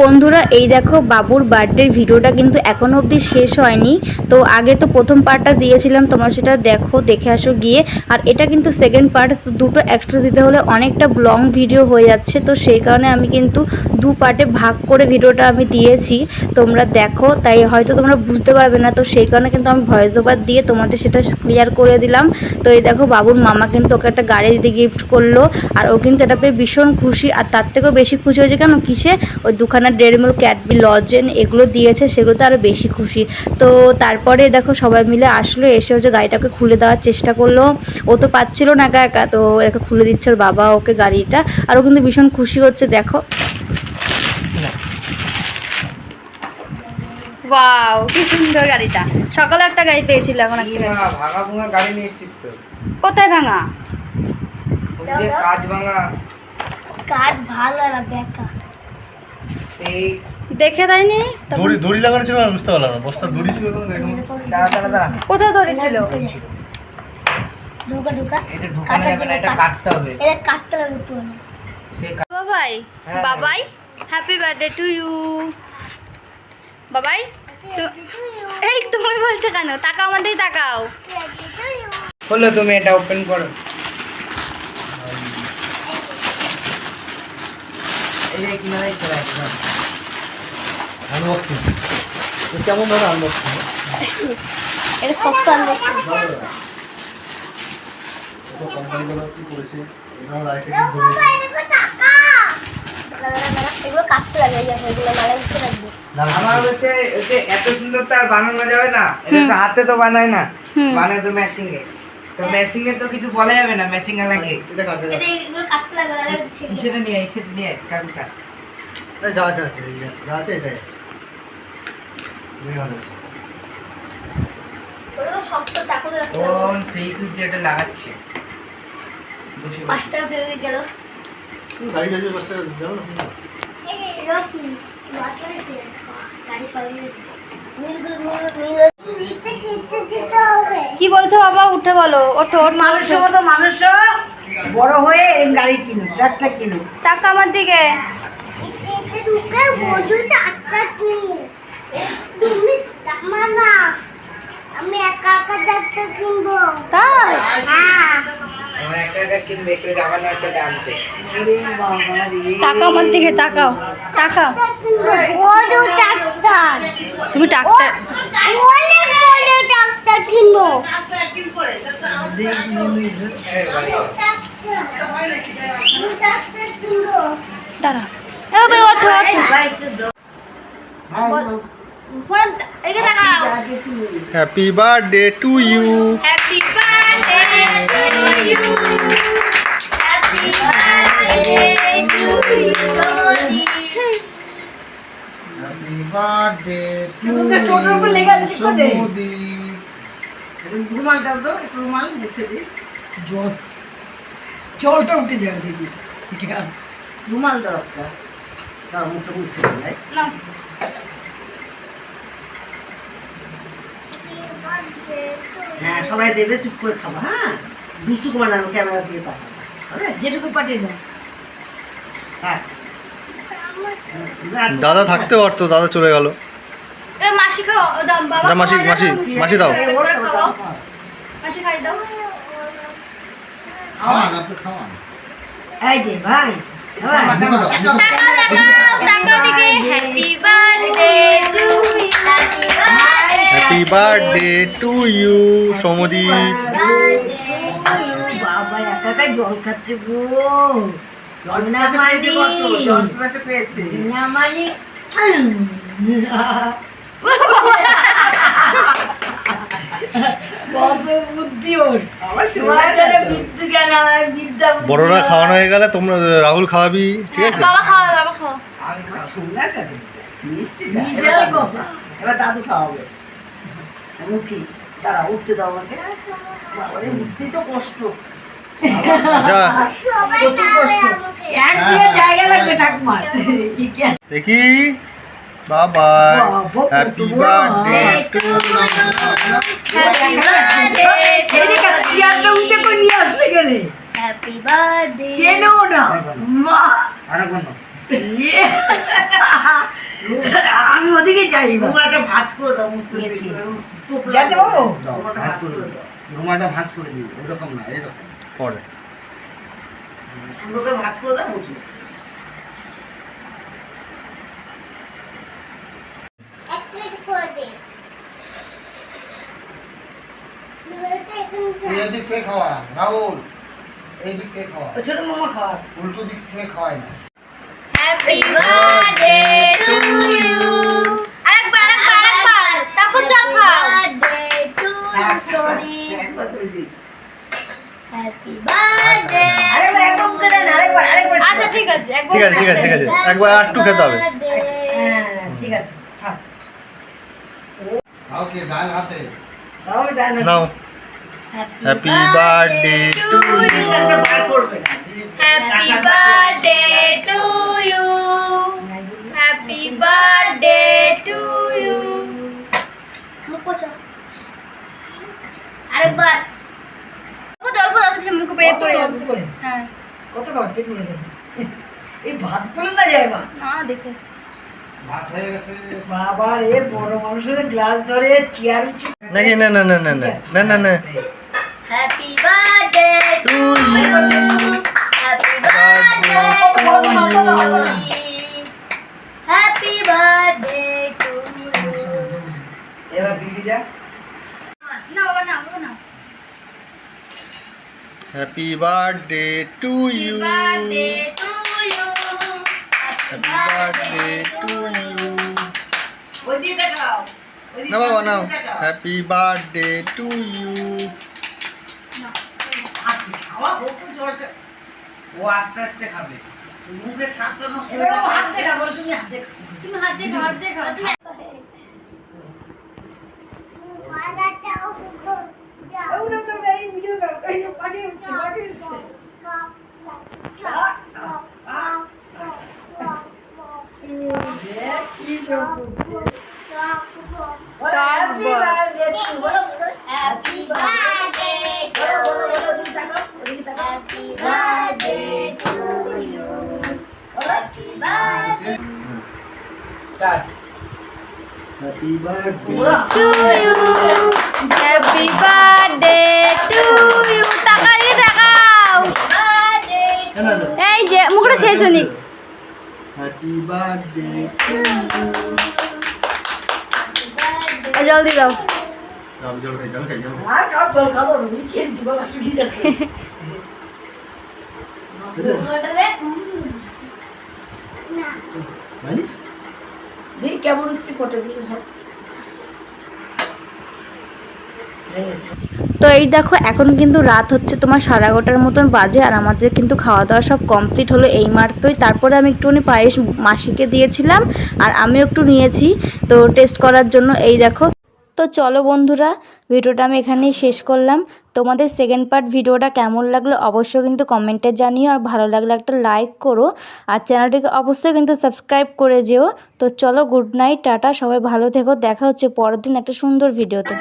বন্ধুরা এই দেখো বাবুর বার্থডের ভিডিওটা কিন্তু এখনো অবধি শেষ হয়নি। তো আগে তো প্রথম পার্টটা দিয়েছিলাম, তোমরা সেটা দেখো, দেখে আসো গিয়ে। আর এটা কিন্তু সেকেন্ড পার্ট, তো দুটো এক্সট্রা দিতে হলে অনেকটা লং ভিডিও হয়ে যাচ্ছে, তো সেই কারণে আমি কিন্তু দু পার্টে ভাগ করে ভিডিওটা আমি দিয়েছি। তোমরা দেখো, তাই হয়তো তোমরা বুঝতে পারবে না, তো সেই কারণে কিন্তু আমি ভয়েস ওভার দিয়ে তোমাদের সেটা ক্লিয়ার করে দিলাম। তো এই দেখো বাবুর মামা কিন্তু ওকে একটা গাড়ি দিতে গিফট করলো, আর ও কিন্তু এটা পেয়ে ভীষণ খুশি। আর তার থেকেও বেশি খুশি হয়েছে কেন, কিসে, ওই দুখানা ডেয়ারি মিল্ক ক্যাডবি লজেন এগুলো দিয়েছে, সেগুলোতে আরও বেশি খুশি। তো তারপরে দেখো সবাই মিলে আসলো, এসে হচ্ছে গাড়িটাকে খুলে দেওয়ার চেষ্টা করলো। ও তো পাচ্ছিল না একা একা, তো একা খুলে দিচ্ছে ওর বাবা ওকে গাড়িটা। আর ও কিন্তু ভীষণ খুশি হচ্ছে, দেখো। ওয়াও, কি সুন্দর গাড়িটা। সকালে একটা গাড়ি পেয়েছিল, এখন একটা ভাঙা ভাঙা গাড়ি নিয়ে এসেছিস তো? কোথায় ভাঙা? কাজ ভাঙা, কাজ ভালো না, বেকা। এই দেখে দেয়নি। দড়ি দড়ি লাগানো ছিল না, বুঝতে পারলাম না। বস্তার দড়ি ছিল না, দেখুন। দাঁড়া কোথায় ধরেছিল? ঢুকা ঢুকা, এটা ঢোকানো যাবে না, এটা কাটতে হবে। এটা কাটতে হবে তো না। বাবাই, হ্যাঁ। বাবাই হ্যাপি বার্থডে টু ইউ। বাবাই এই তুমি বলছো কেন? তাকাও, আমার দিকে তাকাও। হলো, তুমি এটা ওপেন করো। এই যে কিনারে চলে আসবে আনবক্সিং কেমন ধরো আনবক্সিং? এটা সস্তা আনবো। কোম্পানিগুলো কি করেছে, এগুলো লাইটে এগুলো কাটতে লাগে, এগুলো মালা দিতে লাগবে। আমার হচ্ছে এত সুন্দর তো আর বানানো যাবে না, এটা তো হাতে তো বানায় না, বানায় তো মেশিং এ। তো মেশিং এ তো কিছু বলা যাবে না, মেশিং এ লাগে। এটা কাটতে এটা এগুলো কাটতে লাগে, তাহলে ঠিক আছে। সেটা নিয়ে চাবিটা। এই যা আছে আছে, এই যা আছে এটাই আছে। এই ভালো আছে। ওটা তো শক্ত চাকু দিয়ে রাখতে ও হবে। ফেভিকুইক যেটা লাগাচ্ছে, বসে 5 টাকা ফেলে গেল। তুমি গাড়ি গাড়ি বসতে যাও না? এগুলো কি মাছ লাগাইছে? গাড়ি সরিয়ে দিতে। কি বলছো বাবা? উঠে বলো, ওঠো। ওর মানুষ মানুষ বড় হয়ে এই গাড়ি কিনো, ট্রাক্টর কিনো। টাকা আমার দিকে। আমি একা একা ডাক্তার কিনবো। তাই? হ্যাঁ, আমার একা কিনবে, কেউ যাবে না সেটা আনতে। ওরে বাবা রে। টাকা আমার দিকে তাকাও, তাকাও। বড় ডাক্তার, তুমি টাকা অনেক বড় ডাক্তার কিনবো। ডাক্তার কিনবো। দাঁড়া, এ ভাই ওঠো, ওঠো। ফোন এদিকে তাকাও। Happy birthday to you. Happy birthday to you, happy birthday to you. Happy birthday to মুখে টোটোর উপর লেগে আছে, ঠিক করে? সমুদি। রুমাল দাও তো, একটু রুমাল মুছে দিই। জলটা উঠে যাবে দেখিস। রুমাল দাও একটা, দাও মুখটা মুছে দিই। নাও। হ্যাঁ, সবাই দেবে, চুপ করে খাবা। হ্যাঁ, দুষ্টু কুমার নানো, ক্যামেরা দিয়ে তাকাবো। হবে, যেটুকু পাঠিয়ে দাও। হ্যাঁ, দাদা থাকতে পারতো, দাদা চলে গেল। এ মাসি খাও, দাও বাবা। যা মাসি, খাওয়া যাবে না? মাসি দাও। মাসি খাই দাও। খাওয়ান, আপনি খাওয়ান। এই যে ভাই, মুখে দাও, মুখে দাও। তাকাও দিকে। Happy birthday to you, happy birthday. Happy birthday to you Samdeep. বাবা একা একা জল খাচ্ছে গো। জল না মারি, পেয়েছে। না মারি। কত বুদ্ধি ওর। বিদ্যু জ্ঞান, বিদ্যা বুদ্ধি। বড়রা খাওয়ানো হয়ে গেলে তোমরা রাহুল খাওয়াবি, ঠিক আছে? বাবা খাও, বাবা খাও। বিশাল কথা। এবার দাদু খাওয়াবে। উঠি, দাঁড়া, উঠতে দাও আমাকে। বাবারে, উঠতে তো কষ্ট, যা প্রচুর কষ্ট। এক দিয়ে জায়গা লাগবে ঠাকুমার। ঠিক আছে, দেখি। বাবাই, বাবা, হ্যাপি কত বড় বার্থডে হাত। Two happy birthday. এদিকে চেয়ারটা উঁচে করে নিয়ে আসলে গেলে হ্যাপি বার্থডে। টেনেও না মা। আরেকবার নাও। ইয়ে। যাই এবার। তোমরা একটা ভাঁজ করে দাও বুঝতে গেছি। পেরেছি যাতে বাবু দাও, ভাঁজ করে দাও। রুমাটা ভাঁজ করে দিই, এরকম না, এরকম। পরে। সুন্দর করে ভাঁজ করে দাও বুঝো এক প্লেট করে দে দুটো এখন তুই এদিক থেকে খাওয়া, রাহুল। এই দিক থেকে খাওয়া। ছোট মামা খাওয়া। উল্টো দিক থেকে খাওয়াই না। Happy birthday to you. আরেকবার তারপর চল খাও। বার্থডে টু সরি একবার করে দিই হ্যাপি বার্থডে আরেকবার একদম করে দেন, আরেকবার। আচ্ছা ঠিক আছে একবার ঠিক আছে, ঠিক আছে, ঠিক আছে। একবার আর একটু খেতে হবে। হ্যাঁ, ঠিক আছে, থাক। ওকে, ডান হাতে। দাও ডান হাতে। নাও। Happy birthday to you. একটা বার করবে না happy birthday to you. Happy birthday to you. মুখ পোছো আরেকবার অল্প অল্প মুখ পেয়ে কত পড়ে অল্প যাবে। করে? হ্যাঁ কত খাওয়া পেট ভরে যাবে। এই ভাত করে না যায় মা। না দেখিস ভাত হয়ে গেছে। বাবা রে, বড় মানুষের গ্লাস ধরে চেয়ার নাকি না না না না না না না না। Happy birthday to you. Happy birthday happy birthday to এবার দিদি যা না বাবা না বাবা না happy birthday to you. Birthday to you. Happy birthday to you. ওই দিকে খাও ওই দিকে না বাবা নাও। দেখাও। Happy birthday to you. আস্তে খাওয়া হোক তো জলটা ও আস্তে আস্তে খাবে মুখের স্বাদটা নষ্ট হয়ে এবার যাবে হাত দেখা বলো, তুমি হাত দেখা। তুমি হাত দিয়ে খাও, হাত দিয়ে খাও। তুমি Happy birthday to you. বলো, বলো। Happy birthday to happy birthday to you happy birthday start happy birthday to you. Happy birthday to you. টাকা দিয়ে দেখাও। বার্থডে এই যে মুখটা শেষ হয়নি। হ্যাপি বার্থডে টু ও জল দিয়ে দাও। ইউ। জল খাই, জল খাই, জল খাই। আর কাপ জল খাবো না, আমি খেয়েছি, গলা শুকিয়ে যাচ্ছে। না মানে? দেখি কেমন হচ্ছে ফটোগুলো সব। তো এই দেখো এখন কিন্তু রাত হচ্ছে তোমার 11:30 মতন বাজে, আর আমাদের কিন্তু খাওয়া দাওয়া সব কমপ্লিট হলো এই মাত্রই। তারপরে আমি একটুখানি পায়েস মাসিকে দিয়েছিলাম আর আমিও একটু নিয়েছি তো টেস্ট করার জন্য। এই দেখো, তো চলো বন্ধুরা, ভিডিওটা আমি এখানেই শেষ করলাম। তোমাদের সেকেন্ড পার্ট ভিডিওটা কেমন লাগলো অবশ্যই কিন্তু কমেন্টে জানিও, আর ভালো লাগলে একটা লাইক করো, আর চ্যানেলটিকে অবশ্যই কিন্তু সাবস্ক্রাইব করে যেও। তো চলো, গুড নাইট, টাটা, সবাই ভালো থেকো, দেখা হচ্ছে পরের দিন একটা সুন্দর ভিডিওতে।